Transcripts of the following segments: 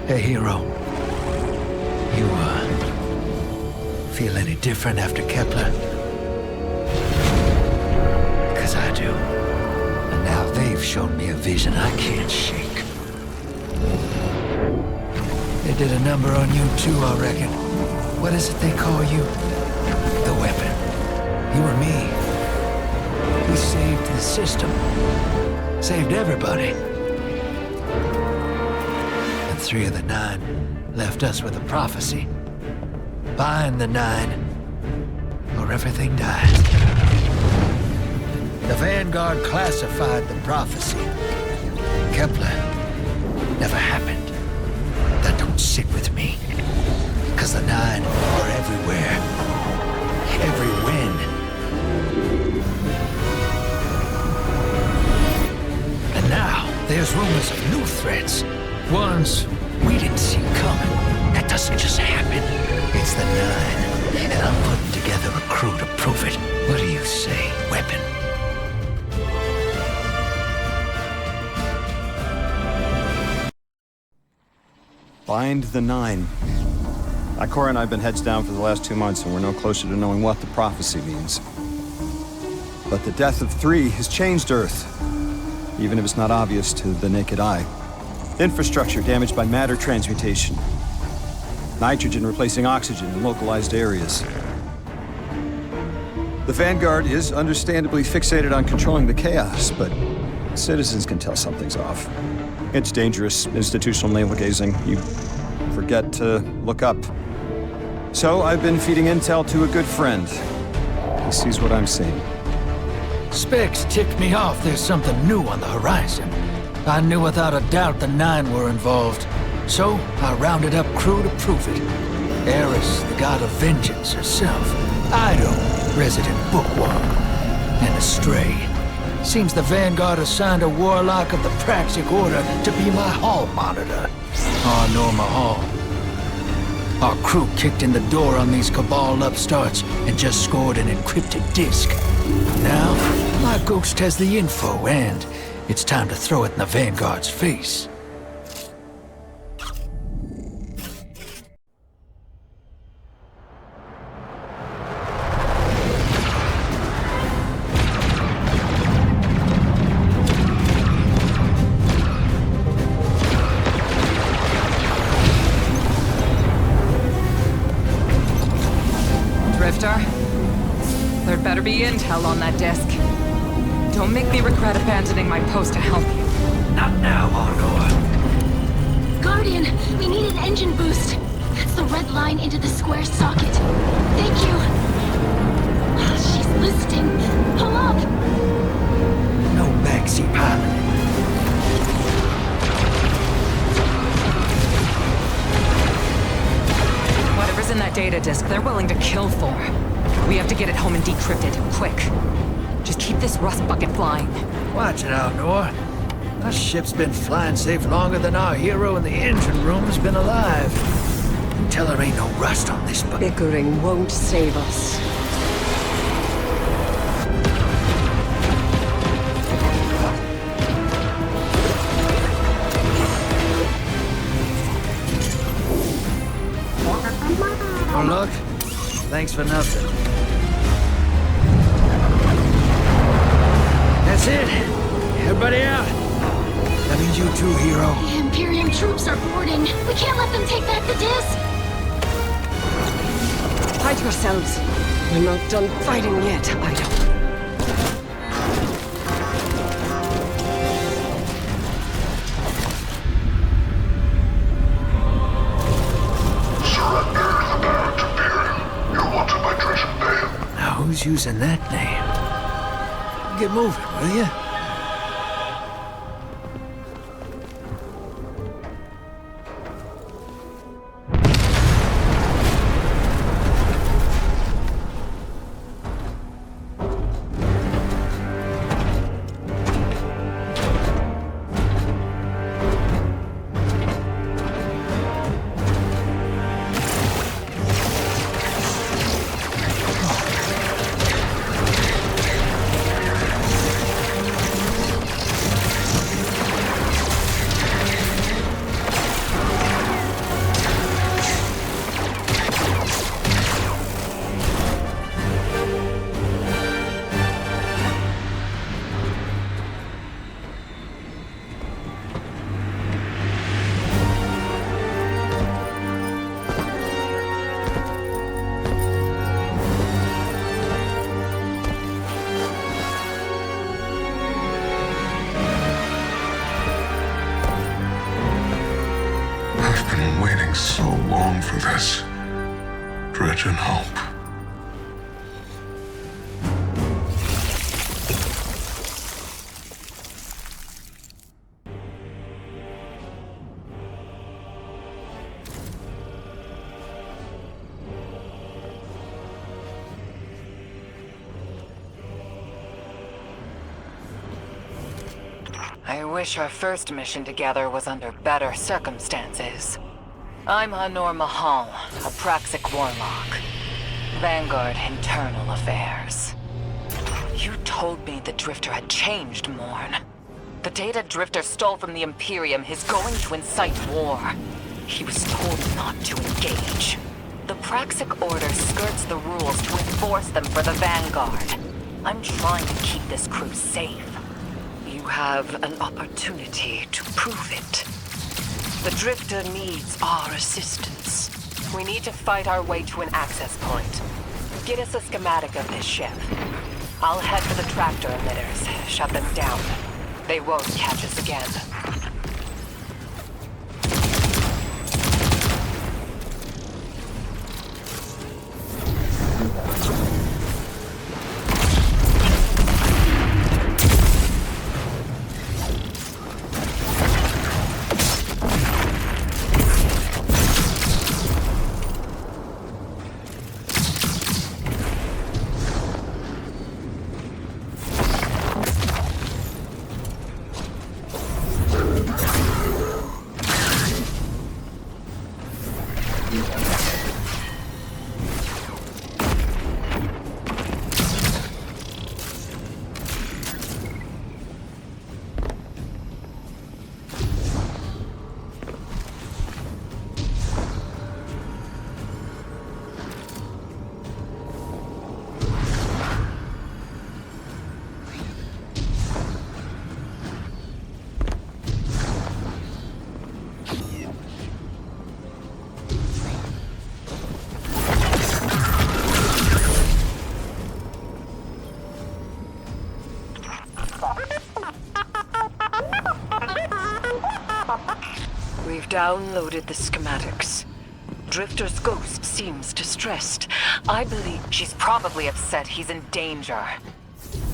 Hey, hero. You, feel any different after Kepler? Because I do. And now they've shown me a vision I can't shake. They did a number on you too, I reckon. What is it they call you? The weapon. You and me. We saved the system. Saved everybody. And 3 of the 9 left us with a prophecy. Bind the 9, or everything dies. The Vanguard classified the prophecy. Kepler never happened. That don't sit with me. 'Cause the 9 are everywhere. Every win. And now, there's rumors of new threats. Ones we didn't see coming. That doesn't just happen. It's the 9, and I'm putting together a crew to prove it. What do you say, weapon? Bind the 9. Ikora and I have been heads down for the last 2 months, and we're no closer to knowing what the prophecy means. But the death of 3 has changed Earth, even if it's not obvious to the naked eye. Infrastructure damaged by matter transmutation. Nitrogen replacing oxygen in localized areas. The Vanguard is understandably fixated on controlling the chaos, but citizens can tell something's off. It's dangerous, institutional navel-gazing. You forget to look up. So I've been feeding intel to a good friend. He sees what I'm seeing. Specs ticked me off there's something new on the horizon. I knew without a doubt the 9 were involved. So I rounded up crew to prove it. Eris, the god of vengeance herself. Ido, resident bookworm. And Astray. Seems the Vanguard assigned a Warlock of the Praxic Order to be my hall monitor. Oh, Norma Hall. Our crew kicked in the door on these Cabal upstarts and just scored an encrypted disk. Now, my ghost has the info, and it's time to throw it in the Vanguard's face. There'd better be intel on that disk. Don't make me regret abandoning my post to help you. Not now, Arnor. Guardian, we need an engine boost. That's the red line into the square socket. Thank you. She's listening. Pull up. No backseat pilot. Whatever's in that data disk, they're willing to kill for. We have to get it home and decrypt it, quick. Just keep this rust bucket flying. Watch it out, Nor. Our ship's been flying safe longer than our hero in the engine room's been alive. Tell her ain't no rust on this bucket. Bickering won't save us. Oh, look. Thanks for nothing. That's it. Everybody out. That means you too, hero. The Imperium troops are boarding. We can't let them take back the disc. Hide yourselves. We're not done fighting yet, Ido. Who's using that name? Get moving, will you? I've been waiting so long for this. Dredge and hope. I wish our first mission together was under better circumstances. I'm Honor Mahal, a Praxic Warlock. Vanguard Internal Affairs. You told me the Drifter had changed, Morn. The data Drifter stole from the Imperium is going to incite war. He was told not to engage. The Praxic Order skirts the rules to enforce them for the Vanguard. I'm trying to keep this crew safe. You have an opportunity to prove it. The Drifter needs our assistance. We need to fight our way to an access point. Get us a schematic of this ship. I'll head for the tractor emitters, shut them down. They won't catch us again. We've downloaded the schematics. Drifter's ghost seems distressed. I believe she's probably upset he's in danger.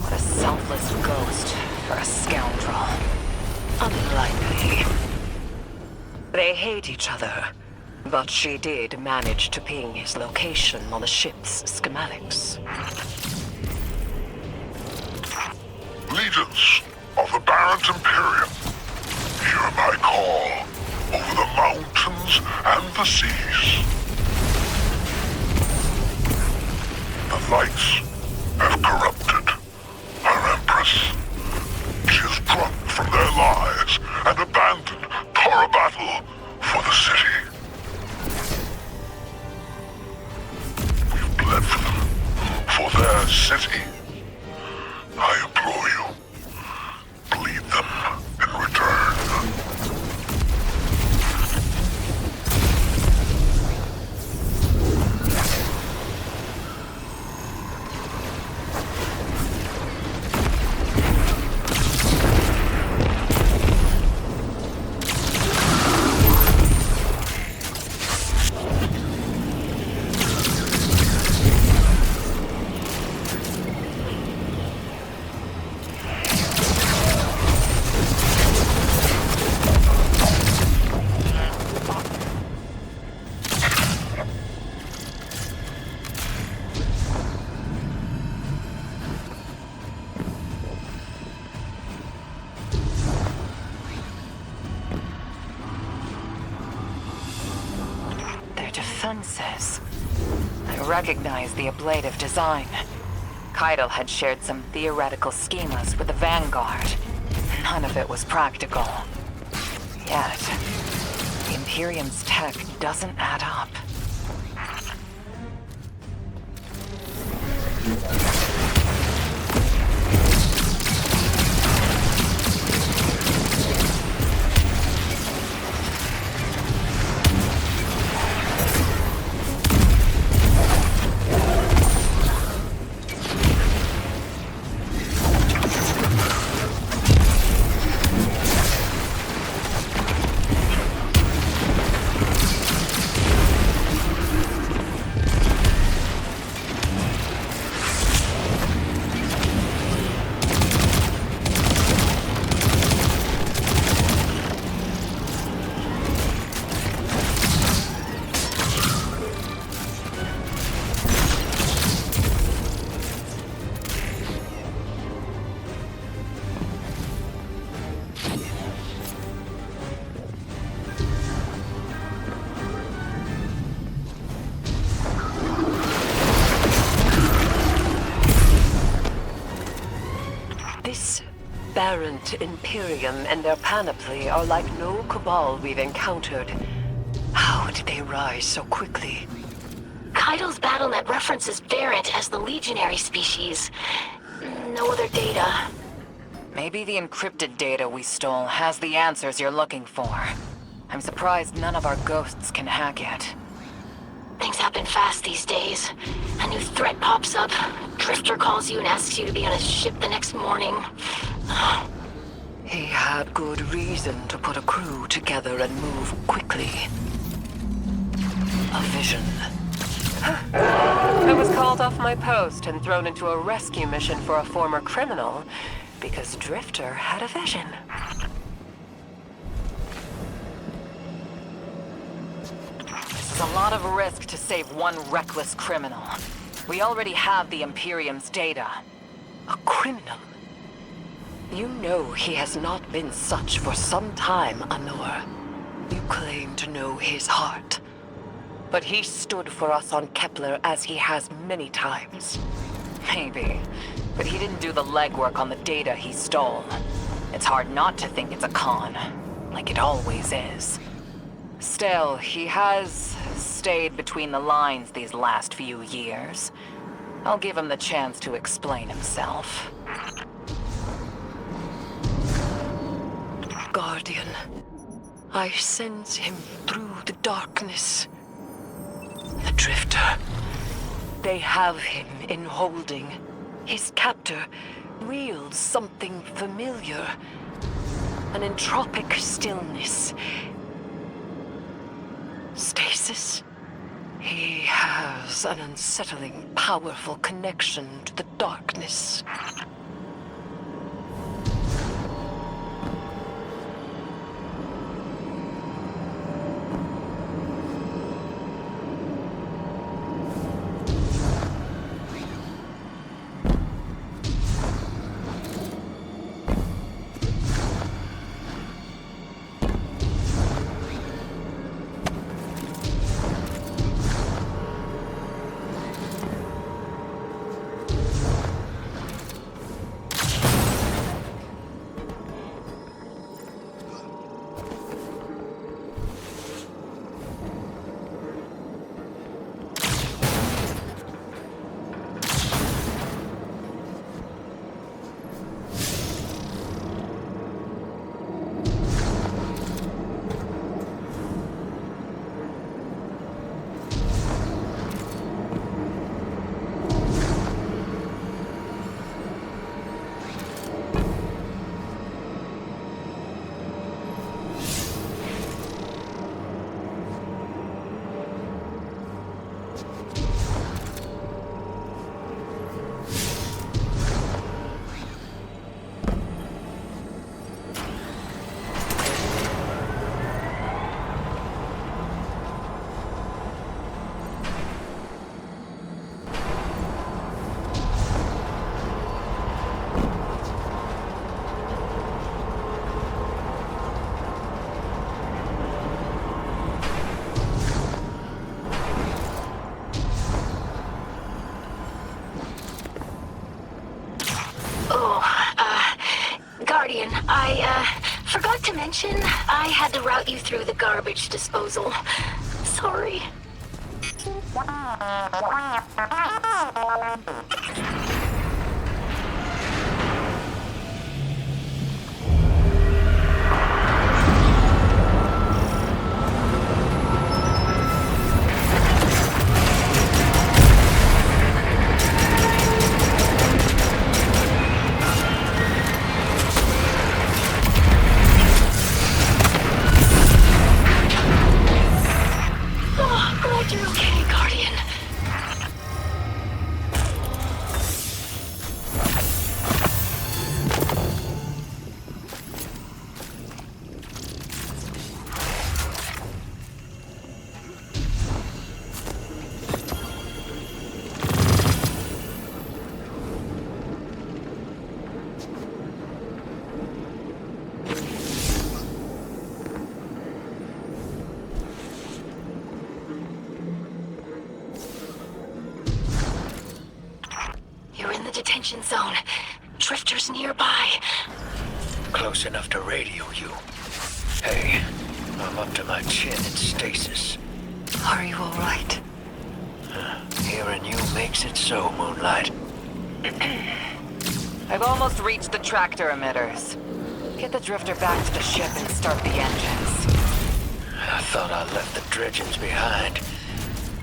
What a selfless ghost for a scoundrel. Unlikely. They hate each other, but she did manage to ping his location on the ship's schematics. Legions of the Barrent Imperium, hear my call over the mountains and the seas. The lights have corrupted our Empress. She is drunk from their lies and abandoned for a battle for the city. We've bled for them, for their city. I implore you, bleed them in return. Defenses. I recognize the ablative design. Keitel had shared some theoretical schemas with the Vanguard. None of it was practical. Yet, the Imperium's tech doesn't add up. aberrant Imperium and their panoply are like no Cabal we've encountered. How did they rise so quickly? Kaido's BattleNet references Varant as the legionary species. No other data. Maybe the encrypted data we stole has the answers you're looking for. I'm surprised none of our ghosts can hack it. Things happen fast these days. A new threat pops up. Drifter calls you and asks you to be on his ship the next morning. He had good reason to put a crew together and move quickly. A vision. I was called off my post and thrown into a rescue mission for a former criminal because Drifter had a vision. This is a lot of risk to save one reckless criminal. We already have the Imperium's data. A criminal? You know he has not been such for some time, Anor. You claim to know his heart. But he stood for us on Kepler as he has many times. Maybe. But he didn't do the legwork on the data he stole. It's hard not to think it's a con. Like it always is. Still, he has stayed between the lines these last few years. I'll give him the chance to explain himself. Guardian, I sense him through the darkness. The Drifter. They have him in holding. His captor wields something familiar. An entropic stillness. Stasis? He has an unsettling, powerful connection to the darkness. Guardian, I forgot to mention I had to route you through the garbage disposal. Sorry. Glad you're okay, Guardian. You're in the detention zone. Drifters nearby. close enough to radio you. Hey, I'm up to my chin in stasis. Are you alright? Hearing you makes it so, Moonlight. I've almost reached the tractor emitters. Get the drifter back to the ship and start the engines. I thought I left the dredgings behind.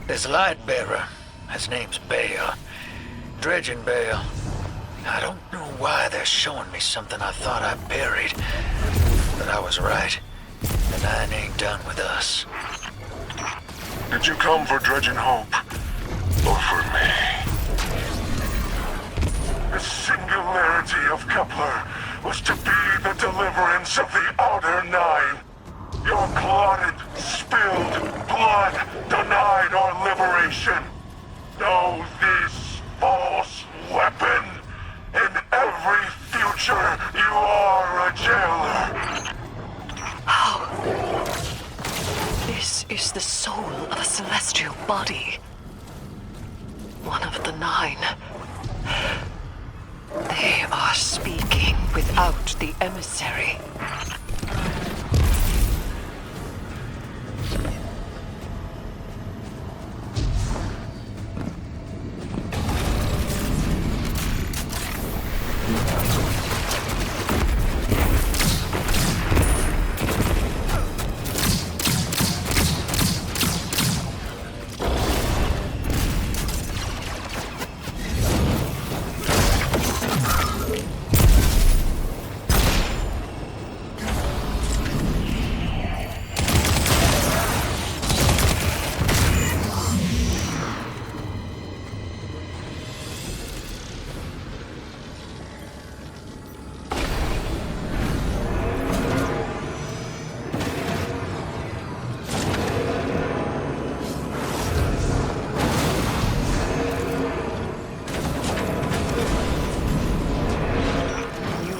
This light bearer, his name's Bale. Dredging Bale. I don't know why they're showing me something I thought I buried. But I was right. The Nine ain't done with us. Did you come for Dredging Hope? Or for me? The singularity of Kepler was to be the deliverance of the Outer Nine. Your clotted, spilled blood denied our liberation. Know this false weapon. In every future, you are a jailer. This is the soul of a celestial body. One of the Nine. They are speaking without the emissary.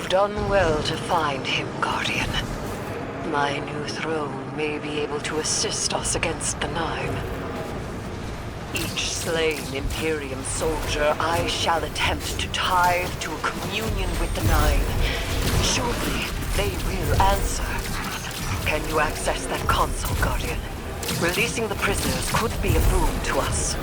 Done well to find him, Guardian. My new throne may be able to assist us against the Nine. Each slain Imperium soldier I shall attempt to tithe to a communion with the Nine. Surely they will answer. Can you access that console, Guardian? Releasing the prisoners could be a boon to us.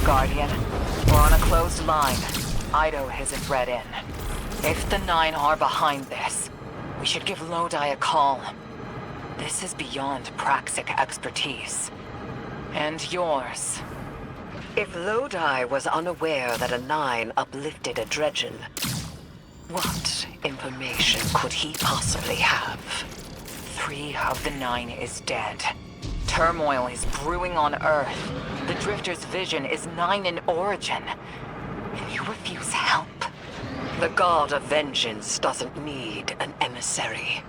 Guardian. We're on a closed line. Ido isn't read in. If the Nine are behind this, we should give Lodi a call. This is beyond Praxic expertise. And yours. If Lodi was unaware that a 9 uplifted a Dredgen, what information could he possibly have? 3 of the 9 is dead. Turmoil is brewing on Earth. The Drifter's vision is 9 in origin. And you refuse help? The God of Vengeance doesn't need an emissary.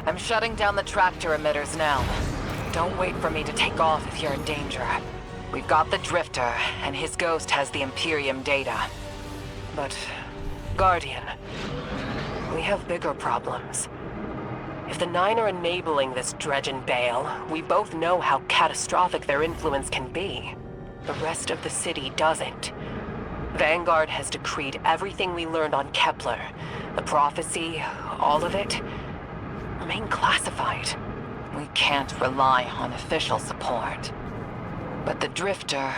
I'm shutting down the tractor emitters now. Don't wait for me to take off if you're in danger. We've got the Drifter, and his ghost has the Imperium data. But, Guardian, we have bigger problems. If the 9 are enabling this Dredgen Bale, we both know how catastrophic their influence can be. The rest of the city doesn't. Vanguard has decreed everything we learned on Kepler, the prophecy, all of it, remain classified. We can't rely on official support. But the Drifter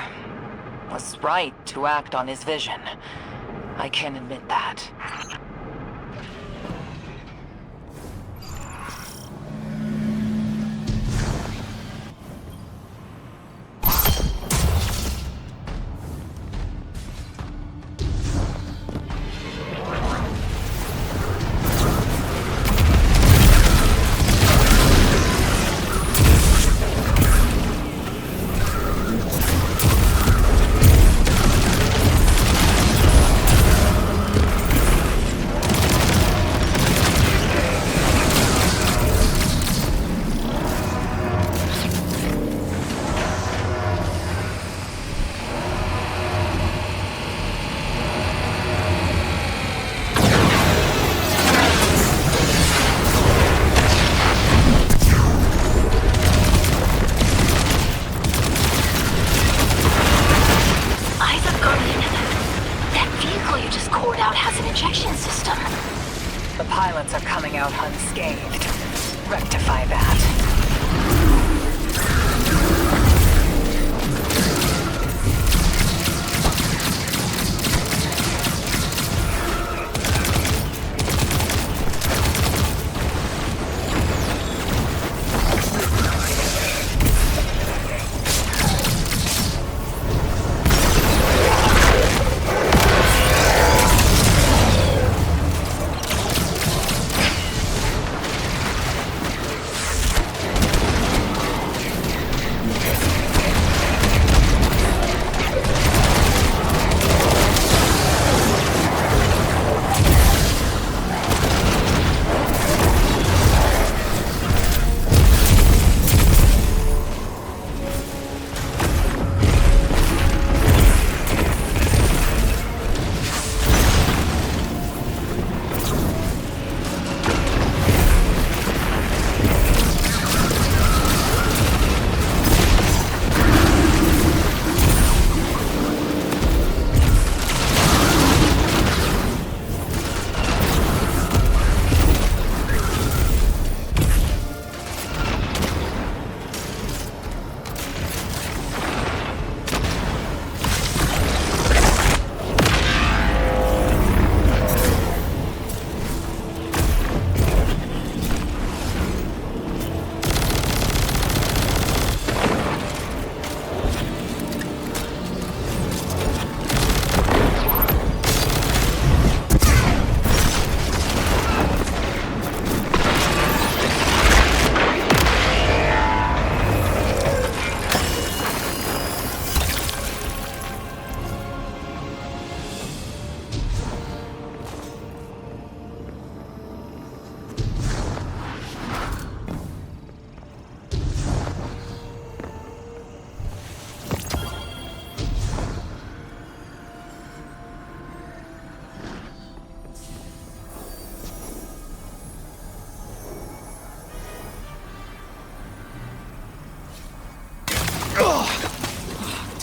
was right to act on his vision. I can admit that. The pilots are coming out unscathed. Rectify that.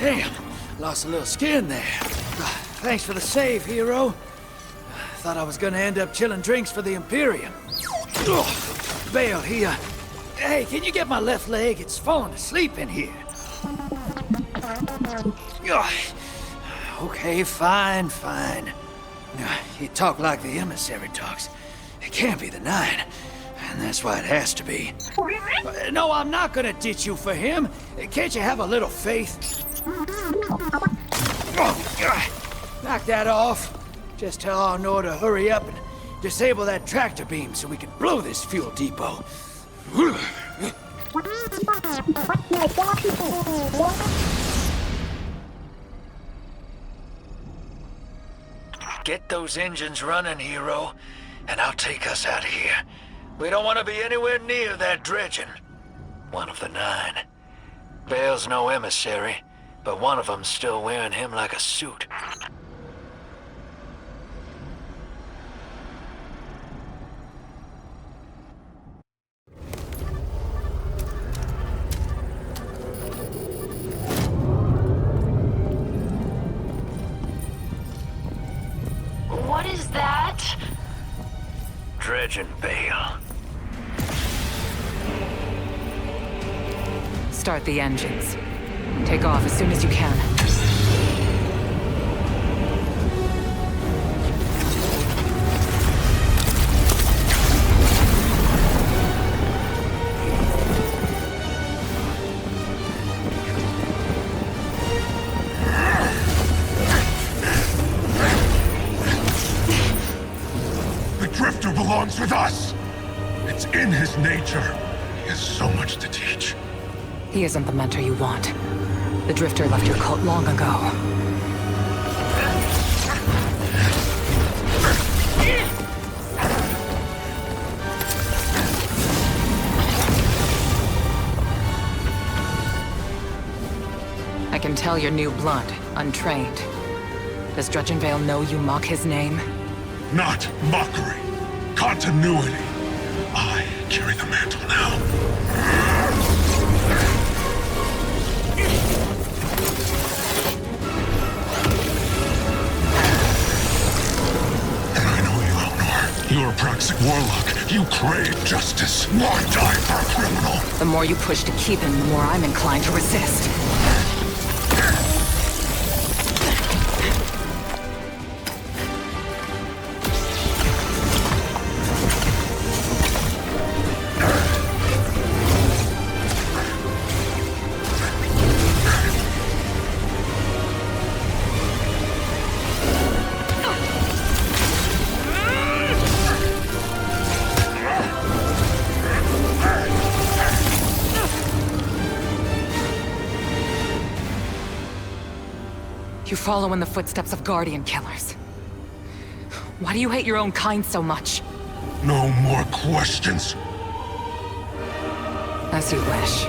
Damn, lost a little skin there. Thanks for the save, hero. Thought I was gonna end up chilling drinks for the Imperium. Bale, hey, can you get my left leg? It's falling asleep in here. Okay, fine. You talk like the emissary talks. It can't be the 9, and that's why it has to be. No, I'm not gonna ditch you for him. Can't you have a little faith? Knock that off. Just tell Arnor to hurry up and disable that tractor beam so we can blow this fuel depot. Get those engines running, hero, and I'll take us out of here. We don't want to be anywhere near that dredging. One of the 9. Bale's no emissary, but one of them's still wearing him like a suit. What is that? Dredging, Bale. Start the engines. Take off as soon as you can. The Drifter belongs with us! It's in his nature. He has so much to teach. He isn't the mentor you want. The Drifter left your cult long ago. I can tell you're new blood, untrained. Does Dredgenvale know you mock his name? Not mockery. Continuity. I carry the mantle now. And I know you, Outlaw. You're a praxic warlock. You crave justice. Why die for a criminal? The more you push to keep him, the more I'm inclined to resist. You follow in the footsteps of Guardian killers. Why do you hate your own kind so much? No more questions. As you wish.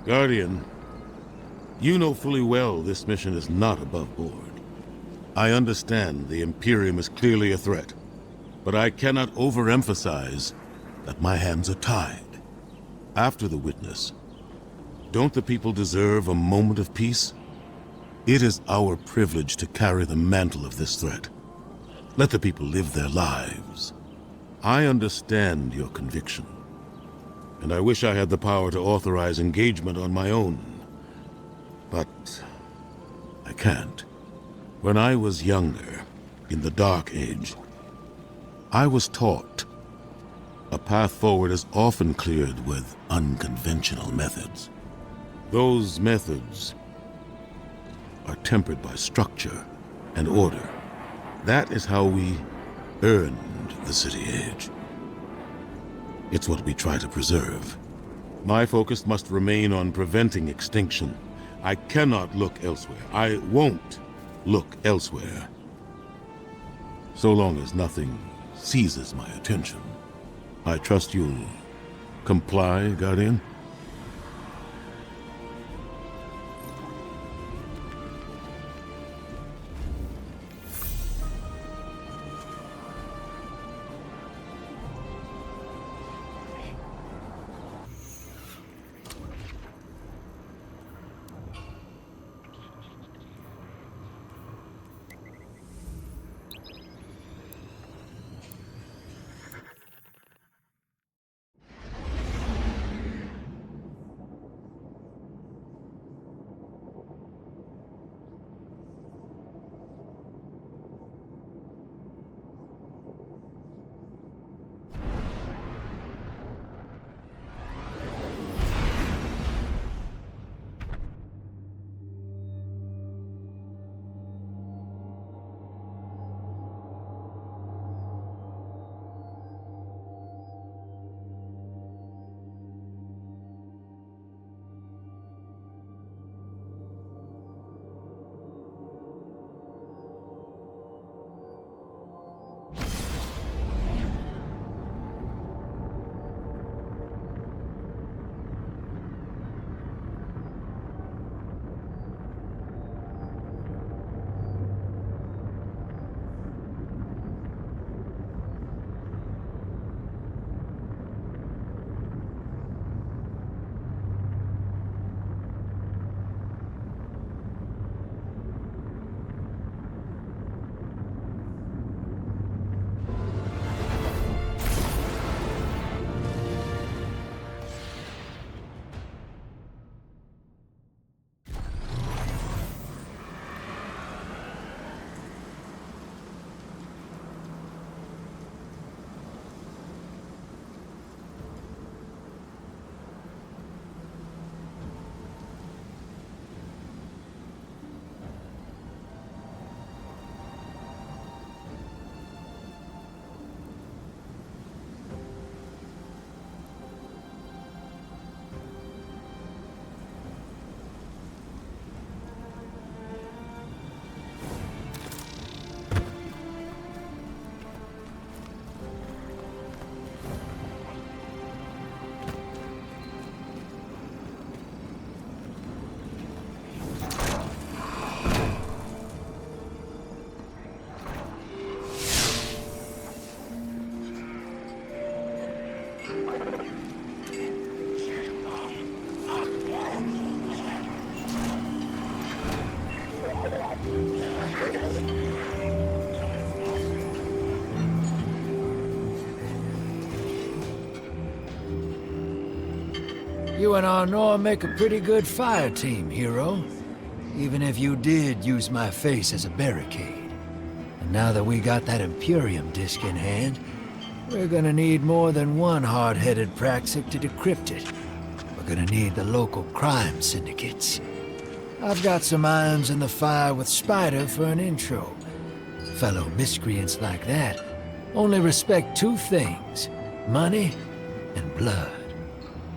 Guardian, you know fully well this mission is not above board. I understand the Imperium is clearly a threat, but I cannot overemphasize that my hands are tied. After the witness, don't the people deserve a moment of peace? It is our privilege to carry the mantle of this threat. Let the people live their lives. I understand your conviction, and I wish I had the power to authorize engagement on my own. But I can't. When I was younger, in the Dark Age, I was taught a path forward is often cleared with unconventional methods. Those methods are tempered by structure and order. That is how we earned the City Age. It's what we try to preserve. My focus must remain on preventing extinction. I cannot look elsewhere. I won't look elsewhere. So long as nothing seizes my attention. I trust you'll comply, Guardian? You and Arnor make a pretty good fire team, hero. Even if you did use my face as a barricade. And now that we got that Imperium disk in hand, we're gonna need more than one hard-headed praxic to decrypt it. We're gonna need the local crime syndicates. I've got some irons in the fire with Spider for an intro. Fellow miscreants like that only respect two things: money and blood.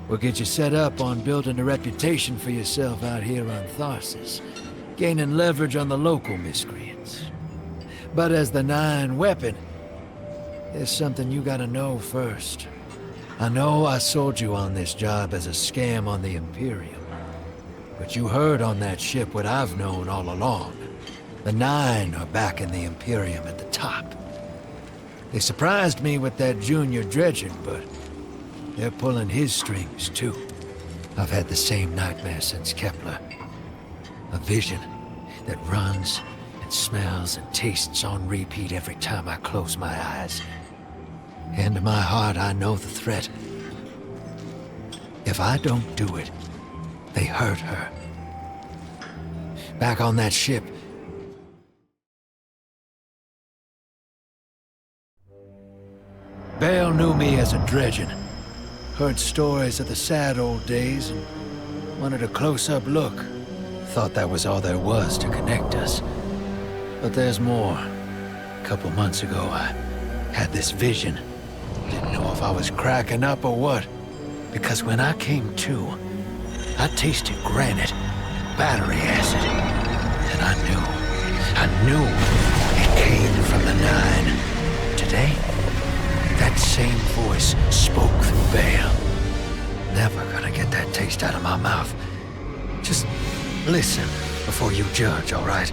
We'll get you set up on building a reputation for yourself out here on Tharsis, gaining leverage on the local miscreants. But as the Nine weapon, there's something you gotta know first. I know I sold you on this job as a scam on the Imperium, but you heard on that ship what I've known all along. The Nine are back in the Imperium at the top. They surprised me with that junior dredger, but they're pulling his strings, too. I've had the same nightmare since Kepler. A vision that runs and smells and tastes on repeat every time I close my eyes. In my heart, I know the threat. If I don't do it, they hurt her. Back on that ship. Bale knew me as a dredgen. Heard stories of the sad old days and wanted a close-up look. Thought that was all there was to connect us. But there's more. A couple months ago, I had this vision. Didn't know if I was cracking up or what. Because when I came to, I tasted granite and battery acid. And I knew it came from the Nine. Today, that same voice spoke through Bale. Never gonna get that taste out of my mouth. Just listen before you judge, all right?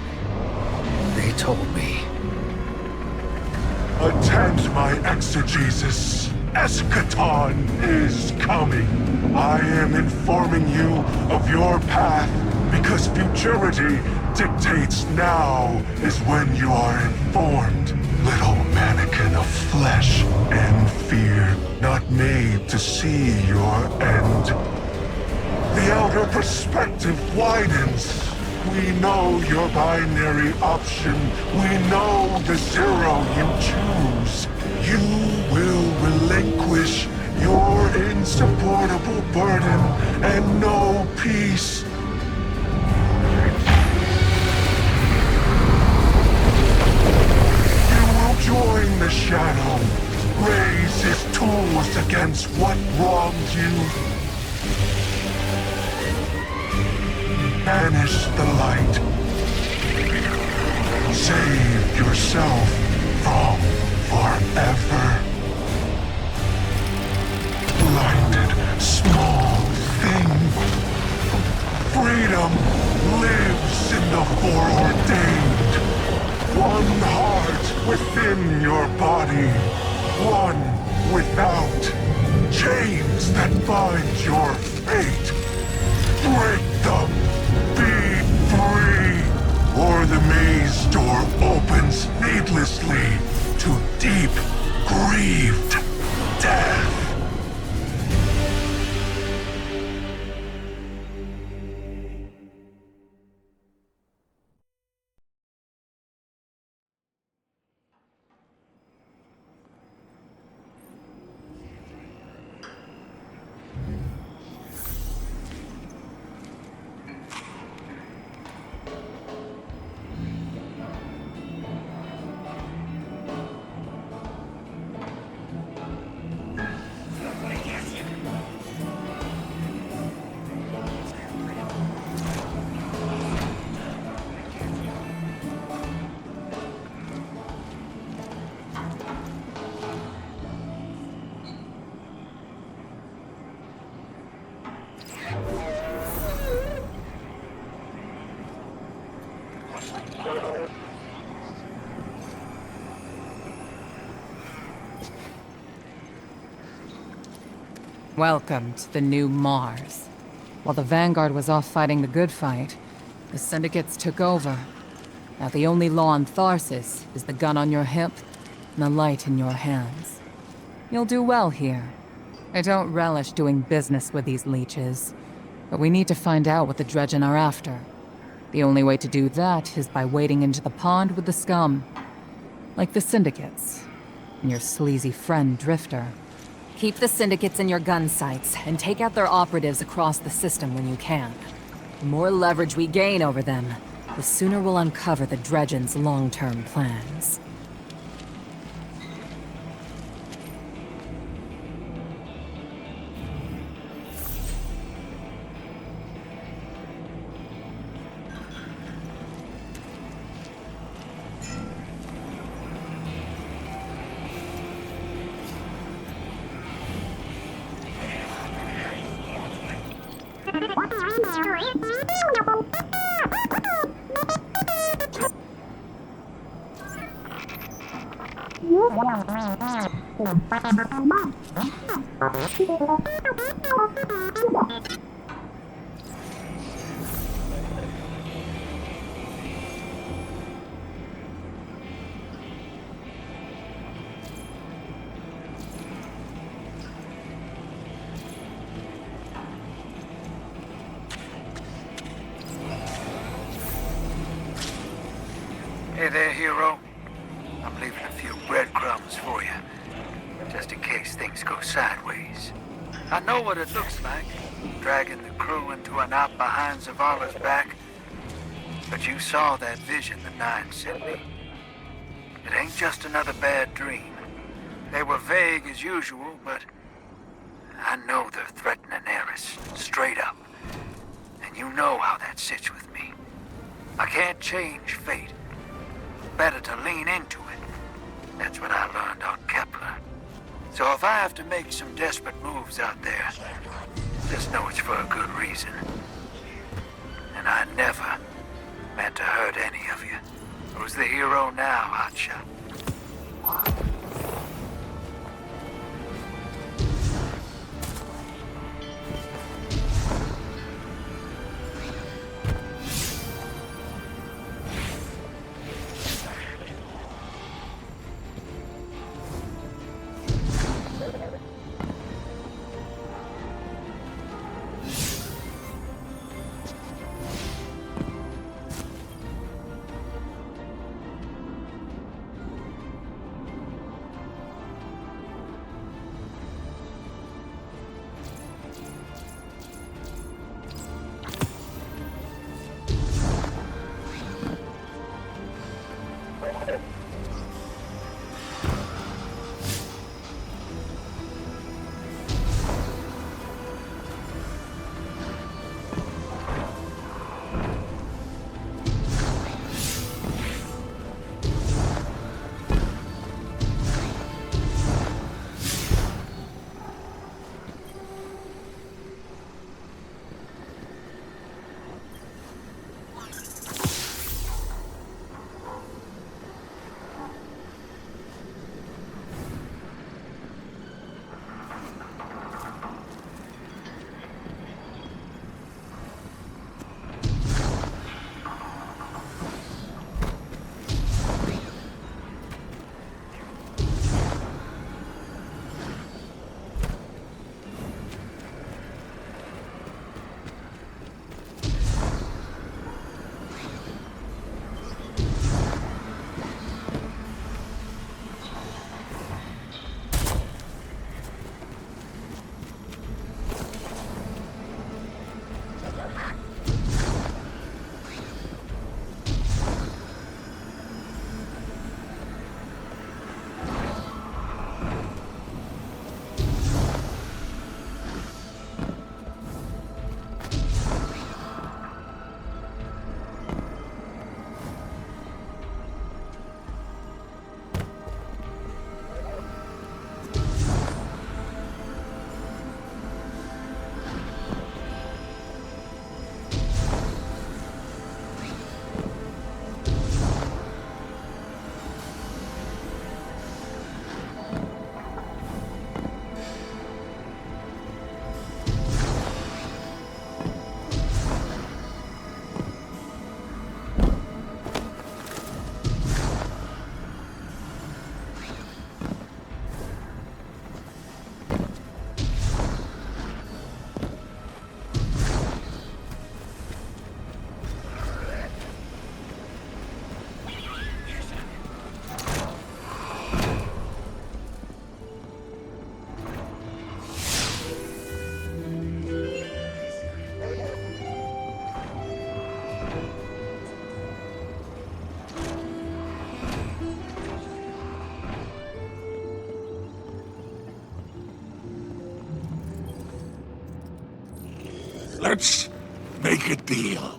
They told me. Attend my exegesis. Eschaton is coming. I am informing you of your path because futurity dictates now is when you are informed. Little mannequin of flesh and fear, not made to see your end. The outer perspective widens. We know your binary option. We know the zero you choose. You will relinquish your insupportable burden and know peace. You will join the shadow, raise his tools against what wronged you. Banish the light. Save yourself from forever. Blinded, small thing. Freedom lives in the foreordained. One heart within your body. One without. Chains that bind your fate. Break them. Be free, or the maze door opens needlessly to deep, grieved death. Welcome to the new Mars. While the Vanguard was off fighting the good fight, the Syndicates took over. Now the only law on Tharsis is the gun on your hip and the light in your hands. You'll do well here. I don't relish doing business with these leeches, but we need to find out what the Dredgen are after. The only way to do that is by wading into the pond with the scum. Like the Syndicates. And your sleazy friend, Drifter. Keep the Syndicates in your gun sights, and take out their operatives across the system when you can. The more leverage we gain over them, the sooner we'll uncover the Dredgen's long-term plans. Hey there, hero. I'm leaving a few breadcrumbs for you, just in case things go sideways. I know what it looks like, dragging the crew into a knot behind Zavala's back. But you saw that vision the Nine sent me. It ain't just another bad dream. They were vague as usual, but I know they're threatening Eris, straight up. And you know how that sits with me. I can't change fate. Better to lean into it. That's what I learned on Kepler. So if I have to make some desperate moves out there, just know it's for a good reason. And I never meant to hurt any of you. Who's the hero now, Hotshot? Let's make a deal.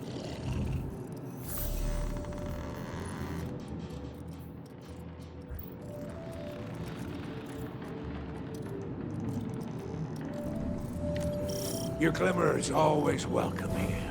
Your glimmer is always welcome here.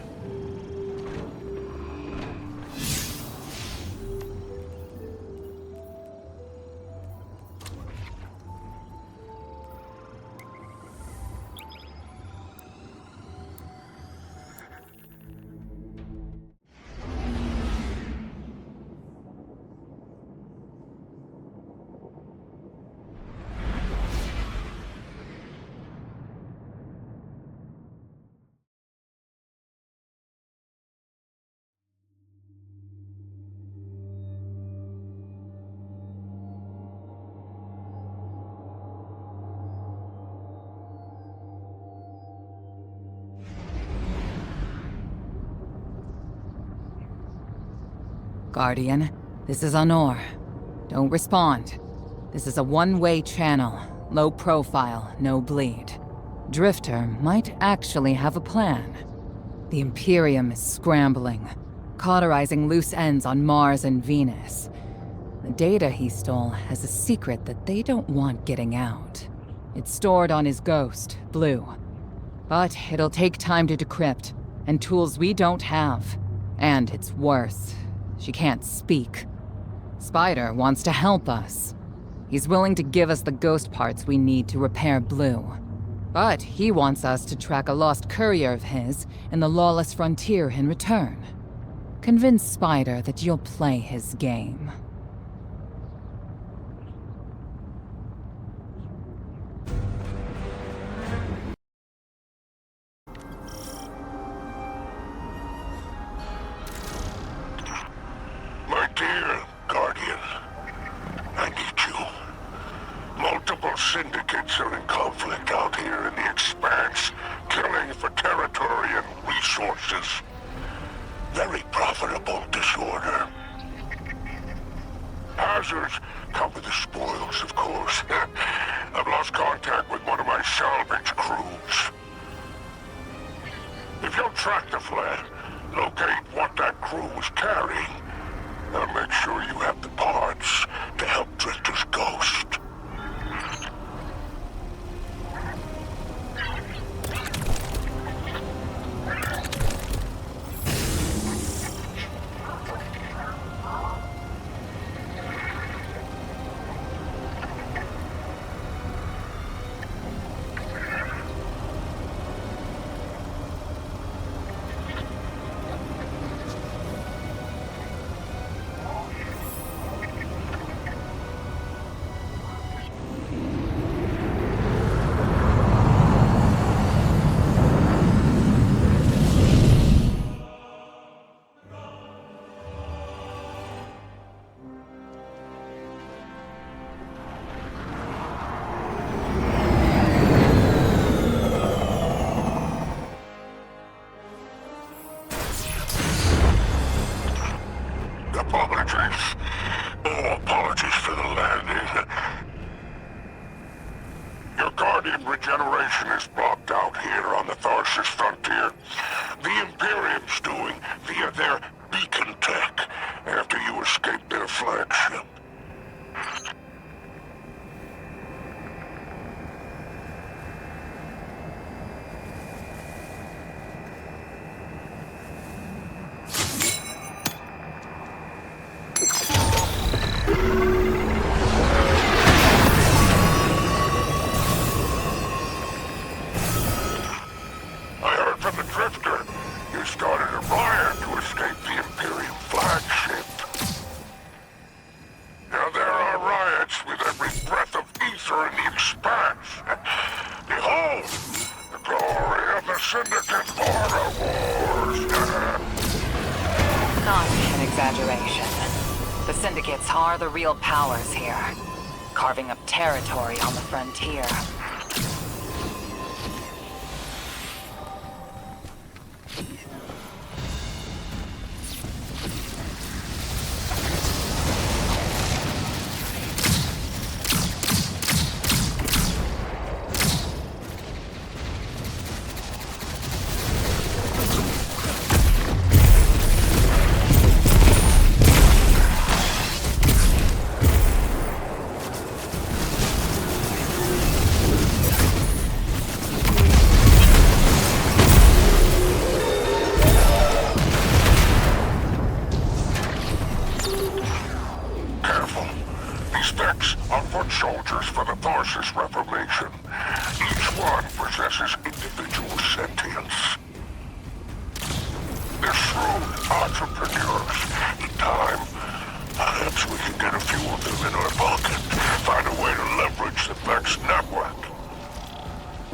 Guardian, this is Honor. Don't respond. This is a one-way channel. Low profile, no bleed. Drifter might actually have a plan. The Imperium is scrambling, cauterizing loose ends on Mars and Venus. The data he stole has a secret that they don't want getting out. It's stored on his ghost, Blue. But it'll take time to decrypt, and tools we don't have. And it's worse. She can't speak. Spider wants to help us. He's willing to give us the ghost parts we need to repair Blue. But he wants us to track a lost courier of his in the Lawless frontier in return. Convince Spider that you'll play his game. My dear Guardian, I need you. Multiple syndicates are in conflict out here in the Expanse, killing for territory and resources. Very profitable disorder. Hazards come with the spoils, of course. I've lost contact with one of my salvage crews. If you'll track the flare, locate what that crew was carrying, I'll make sure you have the parts to help Drifter's ghost. Apologies. Oh, apologies for the landing. Your Guardian regeneration is blocked out here on the Tharsis frontier. The Imperium's doing via their beacon tech after you escaped their flagship. The Syndicates are the real powers here, carving up territory on the frontier.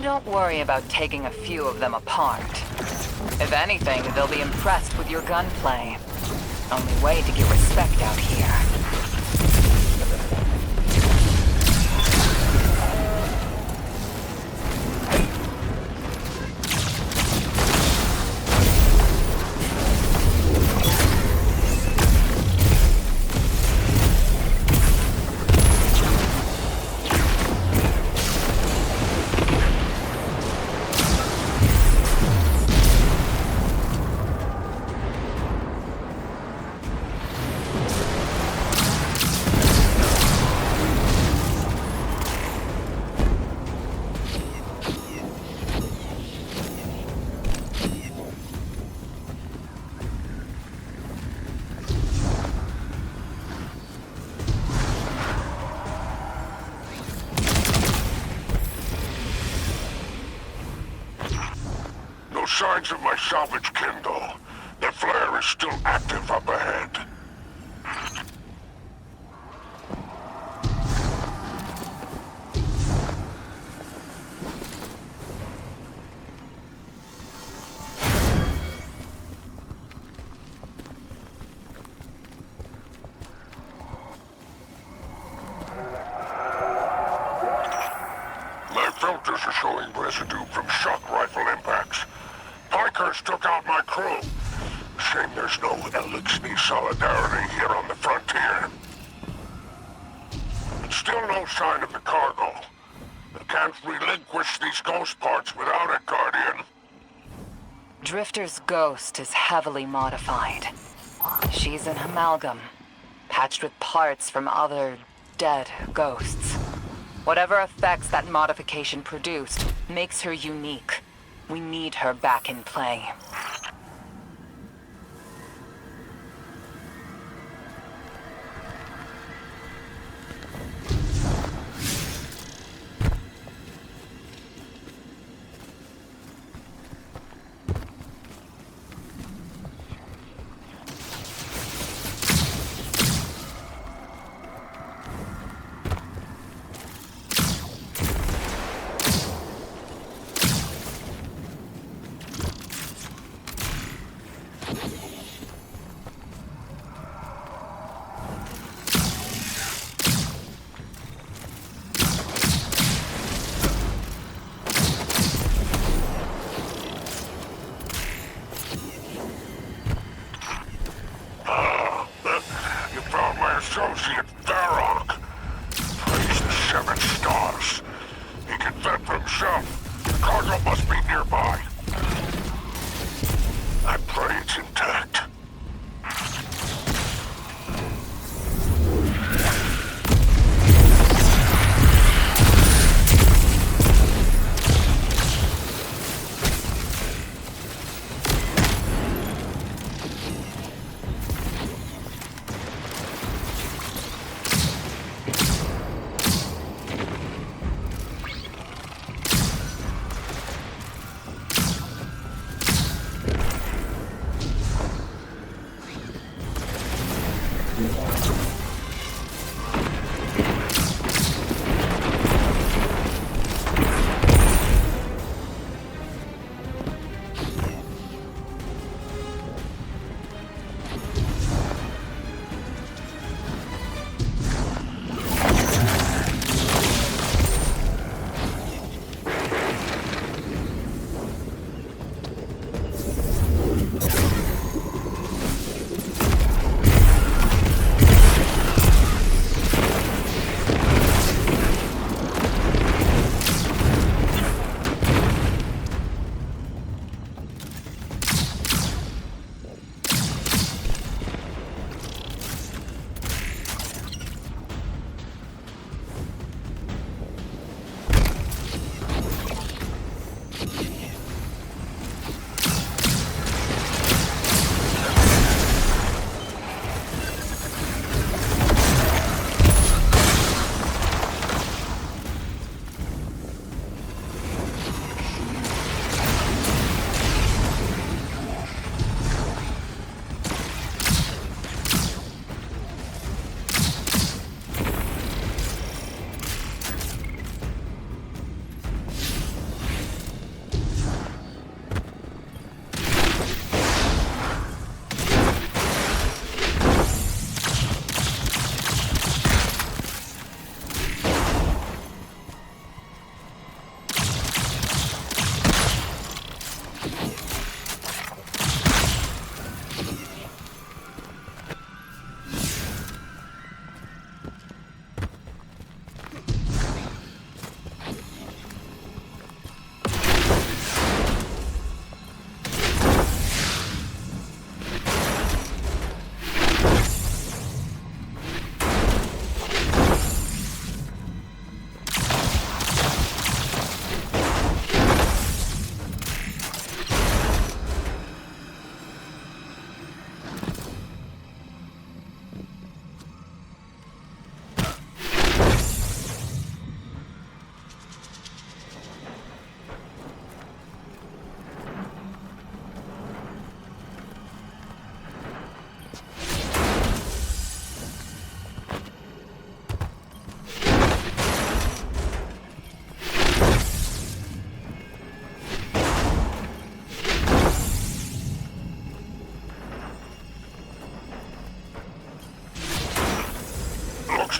Don't worry about taking a few of them apart. If anything, they'll be impressed with your gunplay. Only way to get respect out here. signs of my salvage kindle. The flare is still active up ahead. My filters are showing residue from shock rifle impacts. Pikers took out my crew. Shame there's no Elixir solidarity here on the frontier. Still no sign of the cargo. I can't relinquish these ghost parts without it, Guardian. Drifter's ghost is heavily modified. She's an amalgam, patched with parts from other dead ghosts. Whatever effects that modification produced makes her unique. We need her back in play. Associate Warlock. Praise the 7 stars. He can fend for himself. The cargo must be nearby. I pray it's intact.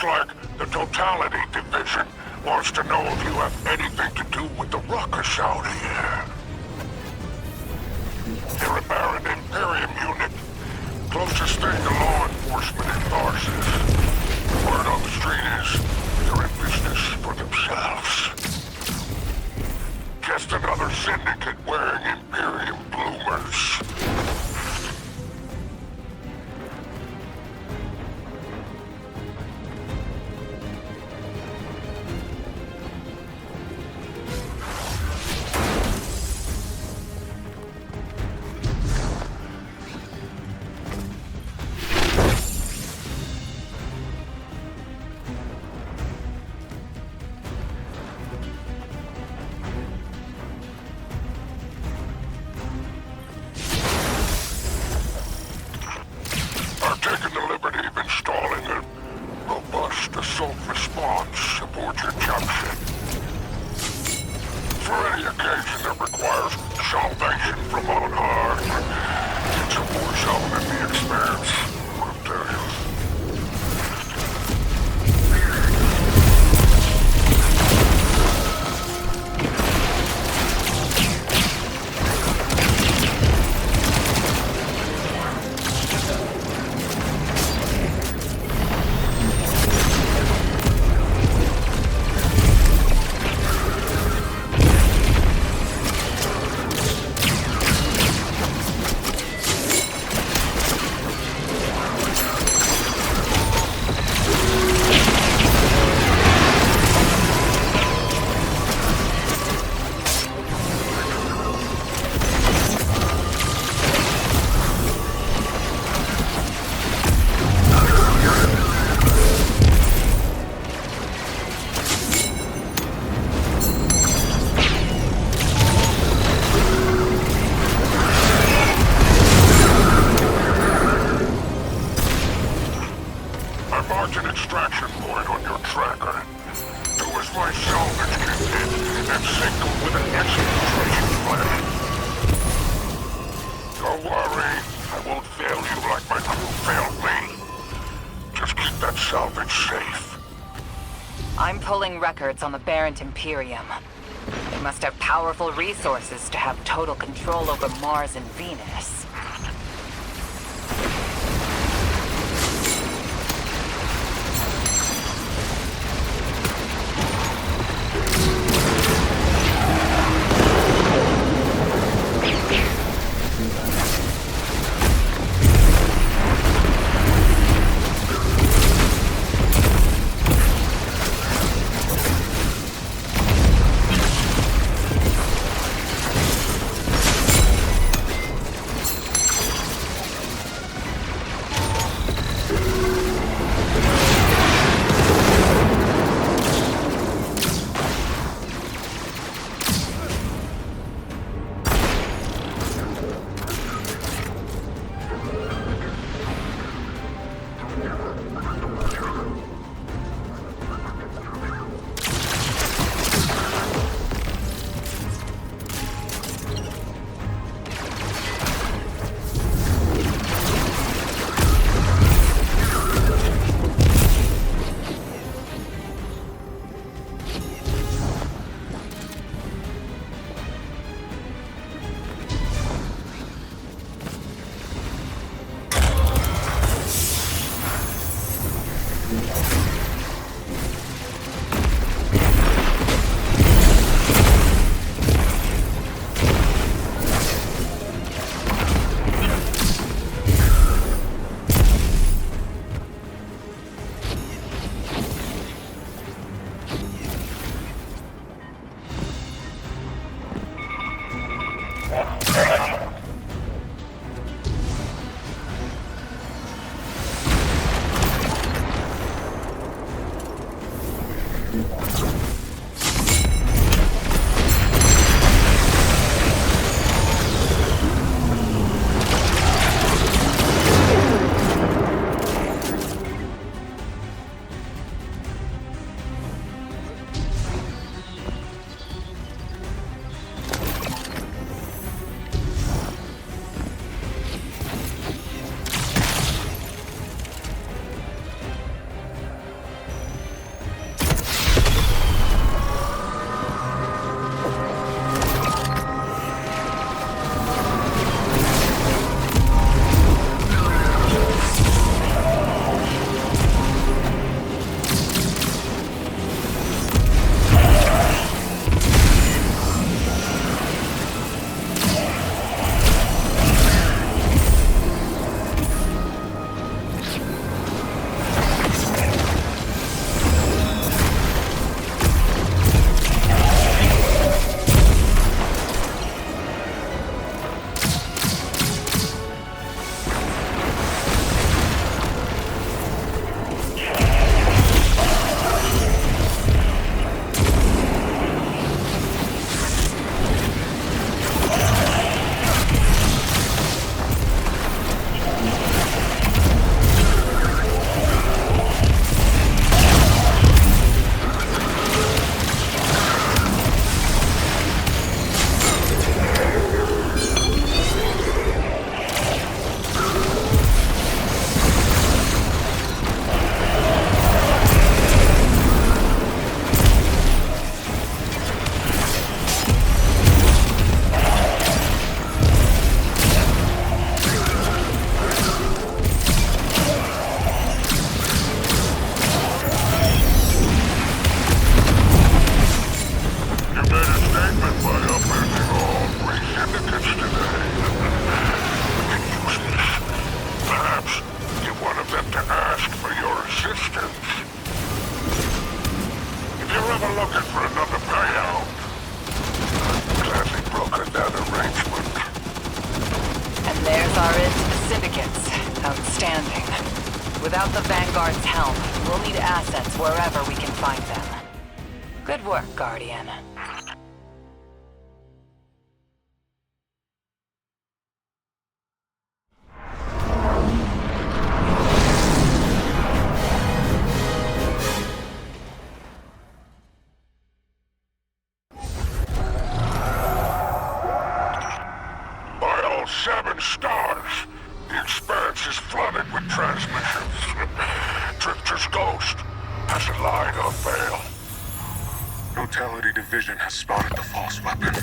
like the Totality Division wants to know if you have anything to do with the ruckus out here. They're a Baron Imperium unit. Closest thing to law enforcement in Tharsis. The word on the street is they're in business for themselves. Just another syndicate wearing Imperium bloomers. Records on the Barrent Imperium. They must have powerful resources to have total control over Mars and Venus. Vanguard's helm. We'll need assets wherever we can find them. Good work, Guardian. By all 7 stars, the expanse is flooded with transmissions. Drifter's ghost has a line of fail. Totality Division has spotted the false weapon,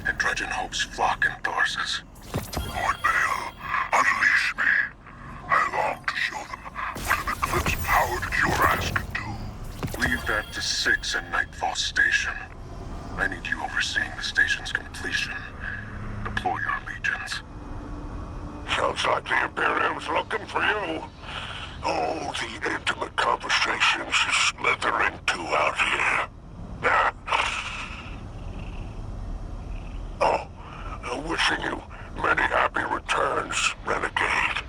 and Dredgen hopes flock endorses. Lord Bale, unleash me. I long to show them what an Eclipse-powered Curass can do. Leave that to 6 and Nightfall Station. I need you overseeing the station's completion. Deploy your legions. Sounds like the Imperium's looking for you. Oh, the intimate conversations you slither into out here. Oh, wishing you many happy returns, Renegade.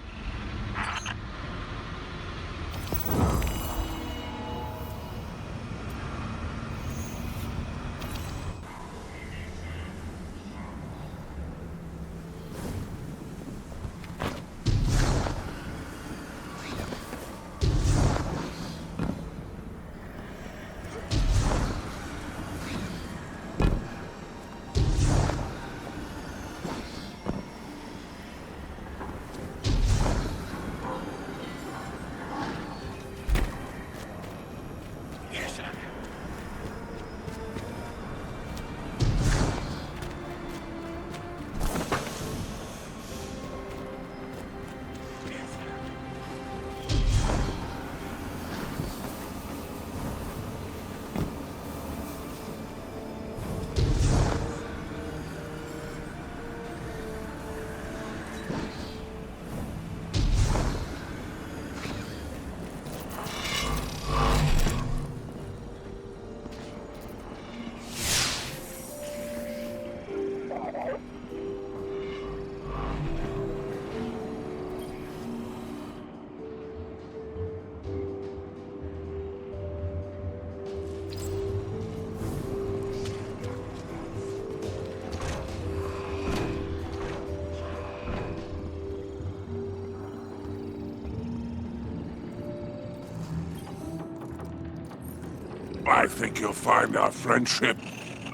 I think you'll find our friendship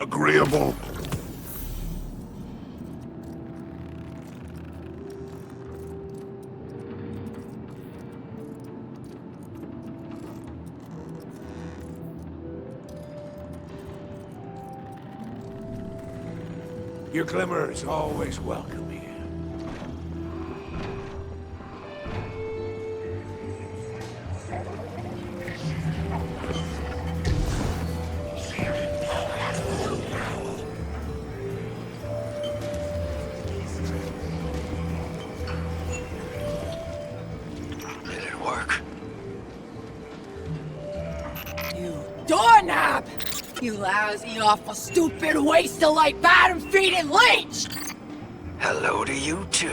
agreeable. Your glimmer is always welcome here. Did it work? You doorknob! You lousy, awful, stupid, waste of light, bottom-feeding leech! Hello to you too.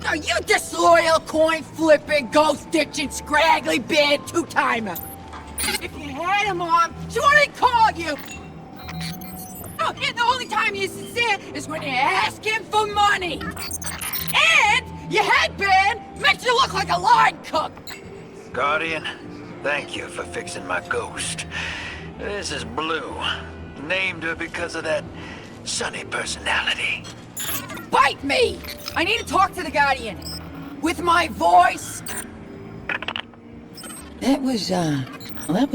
Are you disloyal, coin-flipping, ghost-ditching, scraggly beard two-timer? If you had him on, she wouldn't call you! Oh, and the only time you're sincere is when you ask him for money! And your headband makes you look like a line cook! Guardian, thank you for fixing my ghost. This is Blue. Named her because of that sunny personality. Bite me! I need to talk to the Guardian. With my voice. That was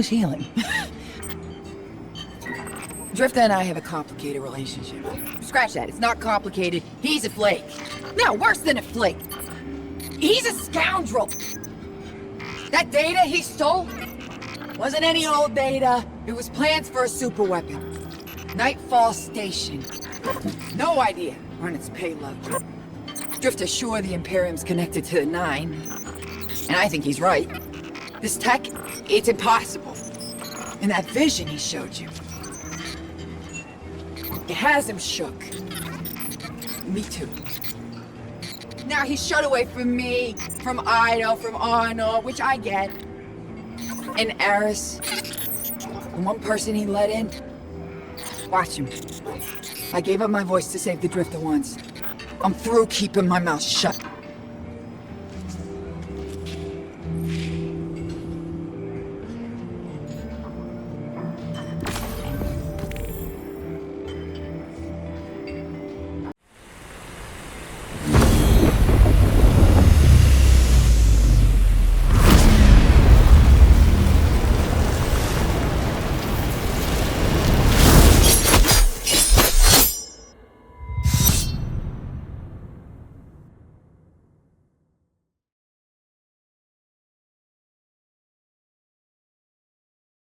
healing. Drifter and I have a complicated relationship. Scratch that, it's not complicated. He's a flake. No, worse than a flake. He's a scoundrel. That data he stole wasn't any old data. It was plans for a super weapon. Nightfall Station. No idea on its payload. Drifter's sure the Imperium's connected to the Nine. And I think he's right. This tech, it's impossible. And that vision he showed you, it has him shook. Me too. Now he's shut away from me, from Ida, from Arnold, which I get. And Eris, the one person he let in. Watch him. I gave up my voice to save the Drifter once. I'm through keeping my mouth shut.